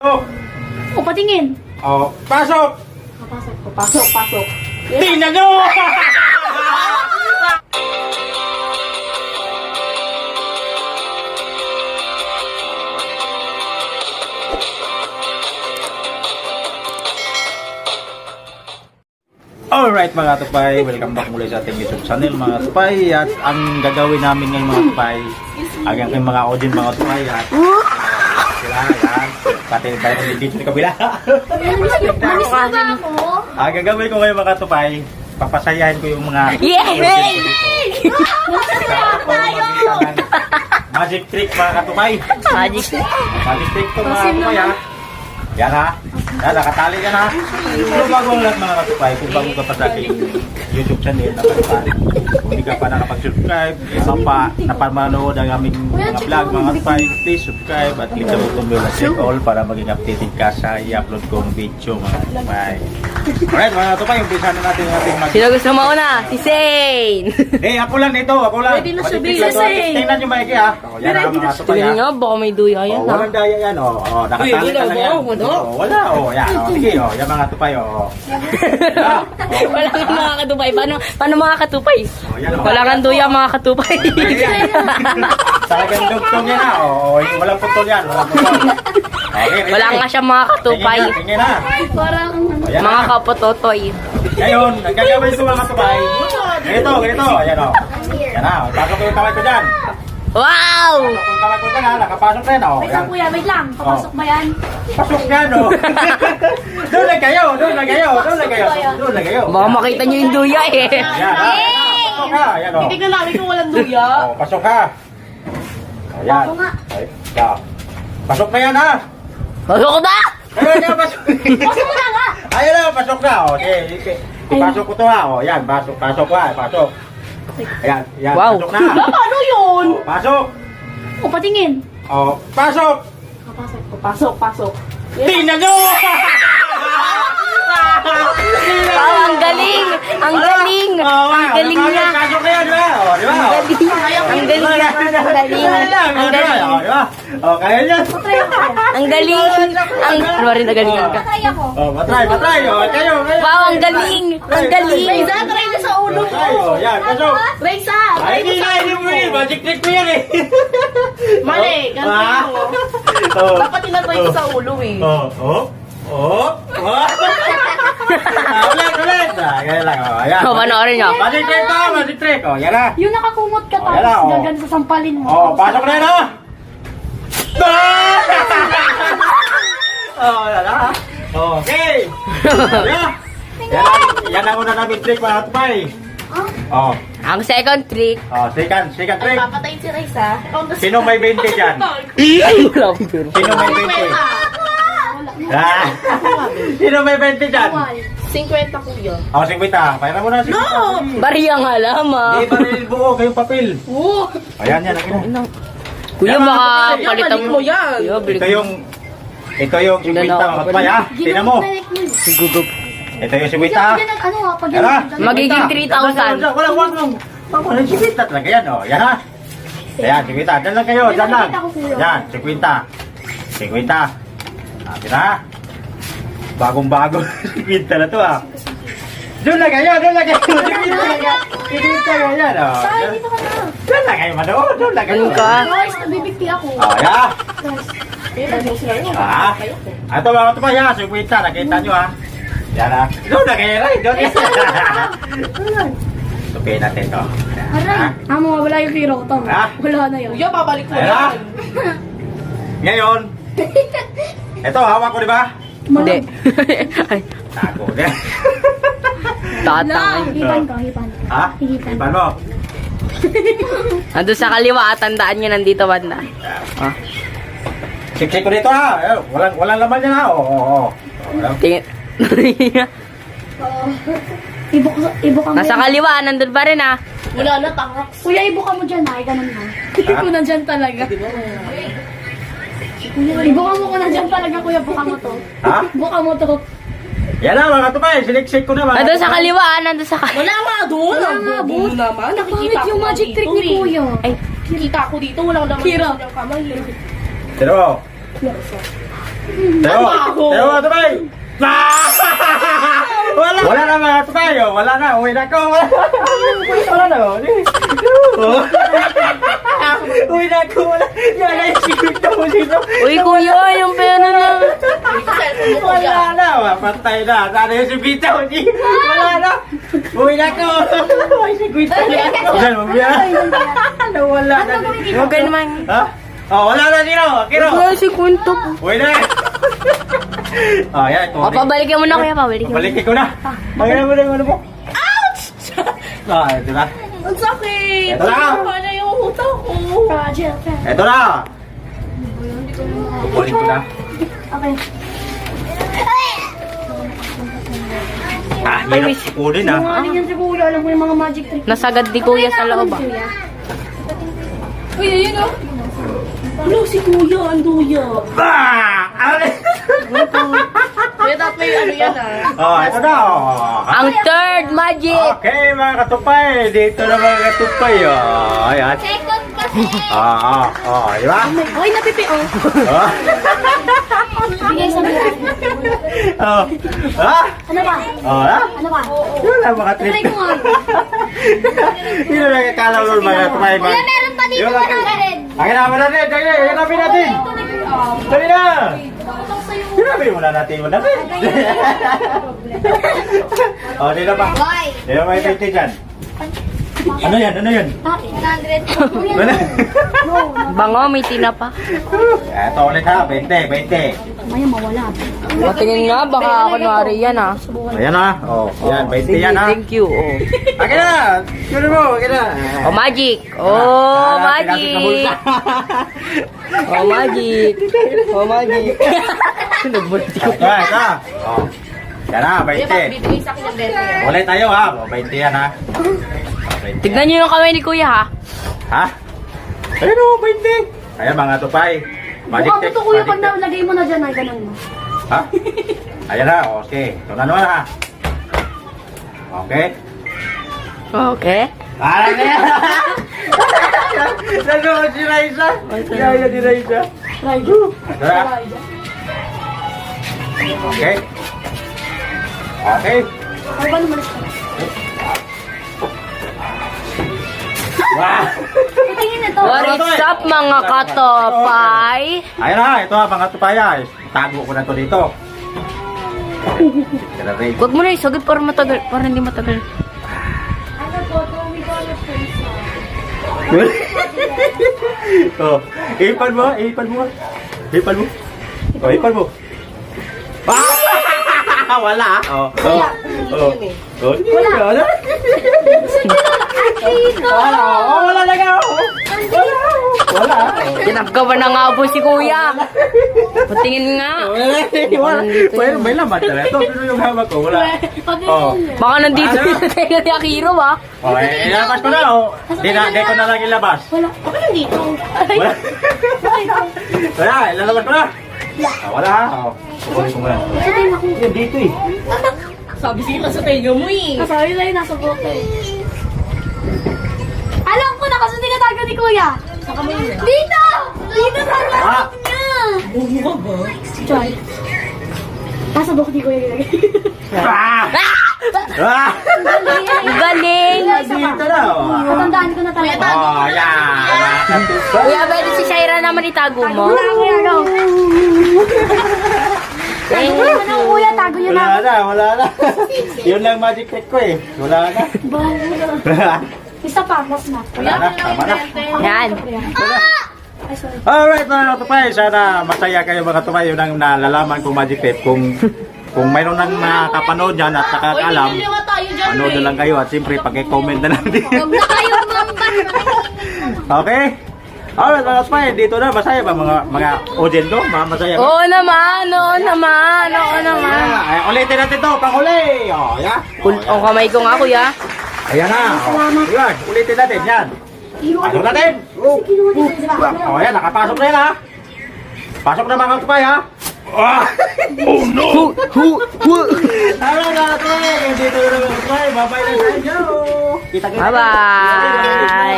Oh, O, patingin. oh, pasok! Papasok ko. Pasok, pasok. Tingnan nyo! Alright mga tupay, welcome back muli sa ating YouTube channel mga tupay. At ang gagawin namin ngayon mga tupay, ang aking mga audience mga tupay at sila yan, pati tayo dito sa kabila. Mamis na ba ako? Ang gagawin ko ngayon mga tupay, papasayahin ko yung mga Yay! magic trick mga katupay. Magic. Magic trick to mga katupay ha. Yan ha. Yan, nakatali yan ha. Kung bago ang lahat mga katupay, kung bago ka pa sa aking YouTube channel na katupay, kung hindi ka pa nakapag-subscribe, isa pa napamanood ang aming mga vlog mga katupay, please subscribe at click the button bell at check all para maging updated ka sa i-upload kong video mga katupay. Alright mga katupay, umpisa na natin ang ating Sino gusto mauna? Si Zane! Eh, ako lang nito, ako lang. Pwede na siya, Magic trick Bill. lang to. Tingnan nyo maigi ha. O, yan ha mga katupay Tingnan ha. nga, baka may duya yan Oh, ha. walang daya yan, oh, nakatali ka lang yan. Oh, wala, oh, yan, oh, sige, oh, yan mga tupay, oh. Wala, oh. Wala kang mga katupay. Paano mga katupay? Oh, yan, oh. Wala kang duya mga katupay. Talagang dugtong yan, ha, oh, walang putol yan, walang putol. Okay, Wala nga siya mga katupay. Tingin na, Parang, oh, yan Mga na. kapototoy. Ngayon, ang gagawin ko mga tupay, ganito, ayan, oh. Yan na, oh, pasok ko yung kamay ko dyan. Wow! Pasok ko yung kamay ko dyan, ha, nakapasok rin, oh. wait lang kuya, wait lang. Papasok ba yan? Pasok nga, no? Doon na kayo. Doon na kayo. Baka makita nyo yung duya eh. Yan, ha? Pasok ka, yan, oh. Tingnan namin kung walang duya. Oh, pasok ka. Ayan. Ako nga. Ay, yeah. Pasok na yan, ha? Pasok na! Ayun, pasok. Pasok mo na nga. Ayun na, pasok na. O, okay. Ipasok ko to, ha? O, yan, pasok ha, pasok. Ayan, yan, Wow. pasok na. Paano yun? O, pasok. O, patingin. O, pasok. Papasok ko. Pasok, pasok. Tingnan nyo! Wow, ang galing! Ang galing! Ang galing niya! Pasok na yan, di ba? O, di ba? Ang galing! Ang galing niya! Ang galing! Ang galing! O, di ba? O, kaya yan. Ang galing! Ang... Ano rin nagalingan ka? Patay ako. O, matry. O, kayo. Wow, ang galing! Ang galing! Reza, try na sa ulo ko. Matry, o, yan, pasok. Reza, Ay, try na hindi sa mo yun. Magic trick mo yan eh. Mali, ganito Ah. mo. Oh. Dapat tinatry ko sa ulo eh. Ulit. Ganyan lang. Ayan. O, panoorin nyo. Magic trick to, magic trick. O, yan na. Yung nakakumot ka Oh, yan na, tapos oh. gagan sa sampalin mo. O, pasok na yan ha. O, yan na. Okay. Yan ang una namin trick mga tupay. O, Ang second trick. second trick. Papatayin si Reza. Sino may 20 dyan? Wala akong pera. Sino may 20? Ah. Sino may 20 dyan? 50 kuya. O, 50. Pahira mo na 50. No! Bariya nga lamang. Di ba rin buo kayong papel? Oo. Ayan yan. Akin na. Kuya, Yan, baka mga palitan balik mo yan. Kuya, balik Ito yung 50 mga kapay ha. Tingnan mo. Gugug. Ito yung 50 ha. Yan ang ano ha, pag Yan ha. Magiging 3,000. Wala. Wala, 50 talaga yan o. Yan ha. Ayan, 50. Diyan lang kayo. Diyan lang. Yan, 50. 50. Atin ha. Bagong-bago. 50 na to ha. Doon lang kayo. 50 kayo yan o. Ay, dito ka na. Doon lang kayo manood. Doon lang kayo. Ganun ka. Guys, nabibigti ako. O, yan. Guys, Ah, ito mga ito pa yan, 50, nakita nyo ha. Yan ha. Doon na kayo rin, doon. Tupiin natin ito. Aray, mawawala yung hero ko to. Ha? Wala na yun. Kuya, babalik mo Ayan ha. yan. Ngayon, ito hawak ko di ba? Hindi. Ay, Tago. tatangay. Hipan ko. Ha? Ipan mo. Ando sa kaliwa at tandaan nyo nandito banda. Ah, Siksik ko dito ha. Walang laman yan ha. Oo. tingin. Ibuka mo. Nasa kaliwa, nandun pa rin ah. Wala na, tangak. Kuya, ibuka mo dyan ha. Ganun ha. Kung nandyan talaga. Ibuka mo kung nandyan talaga, kuya. Buka mo to. Ha? Buka mo to. Yan na mga tupay. Siniksik ko na mga Nandun sa kaliwa, nandun sa kaliwa. Wala nga doon. Wala Ang nga, bobo boss. naman. Nakikita Pangit ko yung lang magic trick dito ni eh. kuya. Ay, Kita ko dito. Walang naman Kira. yung kamay. Pero, Tayo, tupay! Wala na mga tupay, oh. Wala na, uwi na ko. Wala na, oh. Uwi na ko, wala. Yan na yung secret na mo dito. Uy, kuya, yung pera na. Wala na, patay na. Sana yung sibita mo dito. Wala na. Uwi na ko. Ay, secret na yan. Saan mo biya? Wala na. Huwag ka naman. Ha? Oh, wala na dito. Kiro. Wala si kwento. Uwi na. Oh, yan. O, pabalikin mo na kuya, pabalikin mo. Balikin ko na. Magaling mo na yung ano mo. Ouch! Ah, ito na. Ang sakit! Ito na. Paano yung utak ko? Ito na. Kukunin ko na. Okay. Ah, hirap kukunin ah. Ano yan si Kuya? Alam mo yung mga magic trick. Nasagad di kuya sa loob ah. Uy, ayun o. Ano si Kuya? Ang duya. Ah! Kaya dapat may ano yan ah. Oh, ito na. Oh. Ang third magic. Okay, mga katupay. Dito na mga katupay. Oh, ayan. Second kasi. Di ba? Uy, napipi o. Oh. Bigay sa mga. Oh. Ah? Ano ba? Oh, ah? Ano ba? Yun lang mga Try trip. ko nga. Yun lang akala mo mga katupay. Kuya, meron pa dito Yun lang. na red. Hanapin natin. Hanapin natin. Dali na. Hanapin muna natin. Oh, dito pa. Why? Dito pa yung 20 dyan. Ano yan? 100. Ano? Bango, may tinapa. Ito ulit ha, 20. Maya mawala. O, tingin nga, baka kunwari yan ah. Ayan ha. Oh, yan, 20 yan ha. Thank you. Oh. Akin na! Kunin mo, akin na. Oh, magic. Oh, Hanapin natin sa bulsa. magic. Oh, magic. Oh, magic. Nagbulti ko. Ito. Oh. Yan ha, 20. sa akin yung red. Ulit tayo ha. Oh, 20 yan ha. 20 Tignan nyo yung kamay ni kuya ha. Ha? Ayun o, 20. Ayan mga tupay. Magic Mukha mo trick. to Kuya pag Magic trick. nalagay mo na dyan ay ganun mo. Ha? Ayan na, okay. Tunan mo na ha. Okay. Okay. Parang na yan. Nanood si Raisa. Kaya si Raisa. Try Ito na. Okay. Okay. Ay, ba naman siya? Wow. Tingin ito. What is up mga katopay? Ayan na, ito ha, mga tupaya. Tago ko na to dito. Grabe. Huwag mo na isagad para matagal, para hindi matagal. Ano po, tuwi ko na Oh, ipan mo, ipan mo. Ipan mo. Oh, ipan mo. Ah! Wala. Oh. Oh. Oh. Oh. Wala. Wala. Oh, wala na ka. Wala. Ginagawa na nga po si kuya. Patingin nga. Wala. Well, may laman talaga. Ito, pero yung hawak ko, wala. Oh. Baka nandito yung tayo ni Akiro ba? Oh, ilabas ko na, oh. Di ko na lang ilabas. Wala. Ako nandito. Wala. Wala, ilalabas ko na. Ah, wala ha. Oh. Kukunin ko muna. Sabihin ako. Yan, dito eh. Sabi sila sa tayo mo eh. Kasabi na yun, nasa bote. Alam ko na kasi tinatago ni Kuya. Dito! Dito sa Ah. loob niya! Bumuha ba? Joy. Nasa buhok ni Kuya nilagay. Ah! Ah! Ang galing! Dito na, oh. Matandaan ko na talaga. Oh, yan. Kuya, pwede si Shaira naman itago mo? Wala ako yan, no? Tago mo naman ako, Kuya. Tago yun Wala ako. na, wala na. Yun lang magic trick ko eh. Wala na. Isa pa, last na. Wala na, tama na. Yan. Ay, sorry. Alright mga katupay, sana masaya kayo mga katupay. Yun ang nalalaman kong magic tip. Kung mayroon nang nakapanood dyan at nakakalam, panood na lang kayo at siyempre pag-comment na lang din. Huwag na kayo mamban. Okay? Alright mga katupay, dito na. Masaya ba mga audience ko? Masaya ba? Oo naman, oo naman, oo naman. Ay, ulitin natin to, pang-uli. Oh, yeah. Ang kamay ko nga kuya. Ayan na. Oh, yan, ulitin natin yan. Pasok natin. Oh, yan, nakapasok na yan ha. Pasok na mga katupay ha. Oh no! Tara na katupay. Dito na mga katupay. Bye-bye na sa inyo. Kita-kita. Bye-bye.